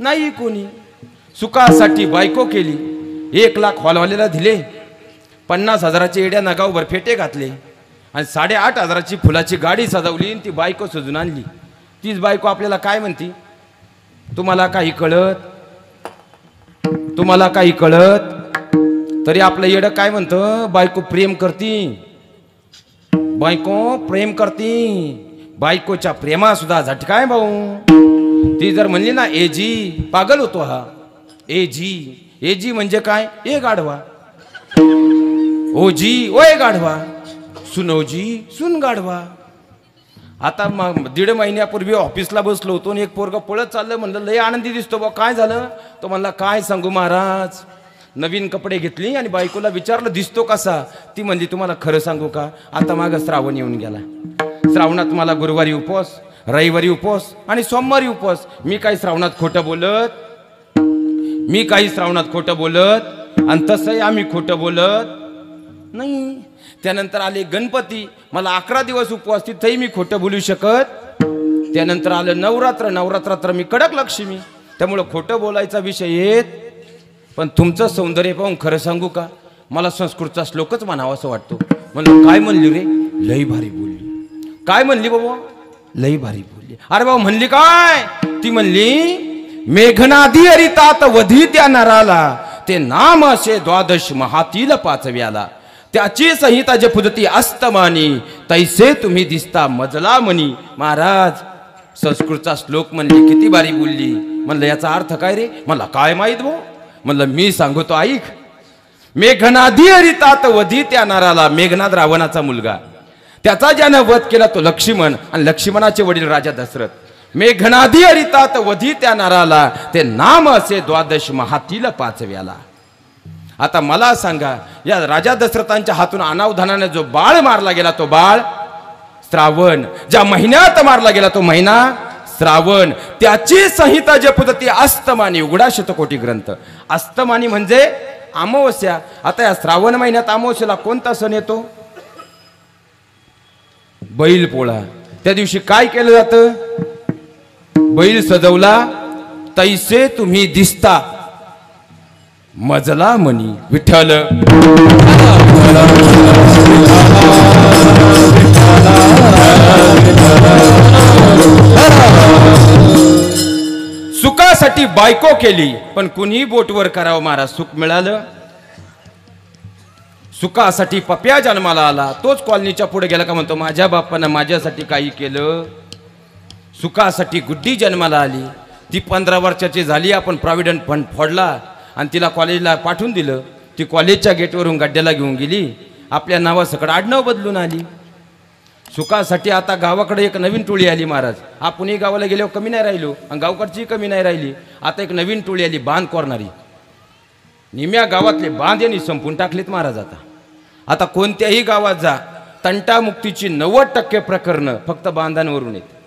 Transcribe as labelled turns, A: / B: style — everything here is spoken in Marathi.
A: नाही कोणी. सुखासाठी बायको केली, 1 लाख हॉलवाल्याला दिले, 50,000चे एड्या नगावभर फेटे घातले आणि 8,500ची फुलाची गाडी सजवली आणि ती बायको सजून आणली. तीच बायको आपल्याला काय म्हणती, तुम्हाला काही कळत, तुम्हाला काही कळत. तरी आपलं येडं काय म्हणतं, बायको प्रेम करती, बायको प्रेम करती. बायकोच्या प्रेमा सुद्धा झटकाय भाऊ. ती जर म्हणली ना एजी, पागल होतो हा. एजी, एजी म्हणजे काय, ए गाढवा. ओजी, ओय गाढवा. सुनोजी, सुन गाढवा. आता मग 1.5 महिन्यापूर्वी ऑफिसला बसलो होतो आणि एक पोरगा पळत चाललं. म्हणलं लय आनंदी दिसतो बा, काय झालं. तो म्हणला काय सांगू महाराज, नवीन कपडे घेतली आणि बायकोला विचारलं दिसतो कसा. ती म्हणली तुम्हाला खरं सांगू का, आता मागं श्रावण येऊन गेला. श्रावणात मला गुरुवारी उपवास, रविवारी उपवास आणि सोमवारी उपवास. मी काही श्रावणात खोटं बोलत, मी काही श्रावणात खोटं बोलत आणि तसंही आम्ही खोटं बोलत नाही. त्यानंतर आले गणपती, मला 11 दिवस उपवास, तिथंही मी खोटं बोलू शकत. त्यानंतर आलं नवरात्र, नवरात्रात मी कडक लक्ष्मी, त्यामुळं खोटं बोलायचा विषय येत. पण तुमचं सौंदर्य पाहून खरं सांगू का, मला संस्कृतचा श्लोकच म्हणावा असं वाटतो. म्हणलं काय म्हणली रे, लई भारी बोलली. काय म्हणली बाबा, लई भारी बोलली. अरे बाबा म्हणली काय, ती म्हणली मेघनादी हरितात वधी त्या नराला, ते नाम असे 12 महातील 5व्याला. त्याची संहिता जे पुजती अस्तमानी, तैसे तुम्ही दिसता मजला मनी. महाराज संस्कृतचा श्लोक म्हणली, किती भारी बोलली. म्हणलं याचा अर्थ काय रे, मला काय माहित भाऊ. म्हणलं मी सांगतो ऐक. मेघनादी हरितात वधी त्या नराला, मेघनाद रावणाचा मुलगा, त्याचा ज्यानं वध केला तो लक्ष्मण आणि लक्ष्मणाचे वडील राजा दशरथ. मेघनादी हरितात वधी त्या नराला, ते नाम असे 12 महातील 5व्याला. आता मला सांगा, या राजा दशरथांच्या हातून अनावधानाने जो बाळ मारला गेला तो बाळ श्रावण, ज्या महिन्यात मारला गेला तो महिना श्रावण. त्याची संहिता जे पुजती अस्तमानी, उघडा शतकोटी ग्रंथ. अस्तमानी म्हणजे अमावस्या. आता या श्रावण महिन्यात अमावस्याला कोणता सण येतो, बैल पोळा. त्या दिवशी काय केलं जातं, बैल सजवला, तैसे तुम्ही दिसता मजला मनी. विठ्ठल सुखासाठी बायको केली, पण कुणी बोटवर करावं महाराज, सुख मिळालं. सुखासाठी पप्या जन्माला आला, तोच कॉलनीच्या पुढे गेला का म्हणतो माझ्या बापानं माझ्यासाठी काही केलं. सुखासाठी गुड्डी जन्माला आली, ती 15 वर्षाची झाली. आपण प्रॉव्हिडंट फंड फोडला आणि तिला कॉलेजला पाठवून दिलं. ती कॉलेजच्या गेटवरून गड्ड्याला घेऊन गेली, आपल्या नावासकट आडनाव बदलून आली. सुखासाठी आता गावाकडे एक नवीन टोळी आली महाराज. आपणही गावाला गेल्यावर कमी नाही राहिलो आणि गावकडची कमी नाही राहिली. आता एक नवीन टोळी आली, बांध करणारी. निम्या गावातले बांध यांनी संपून टाकलेत महाराज. आता कोणत्याही गावात जा, तंटामुक्तीची 90% प्रकरणं फक्त बांधांवरून आहेत.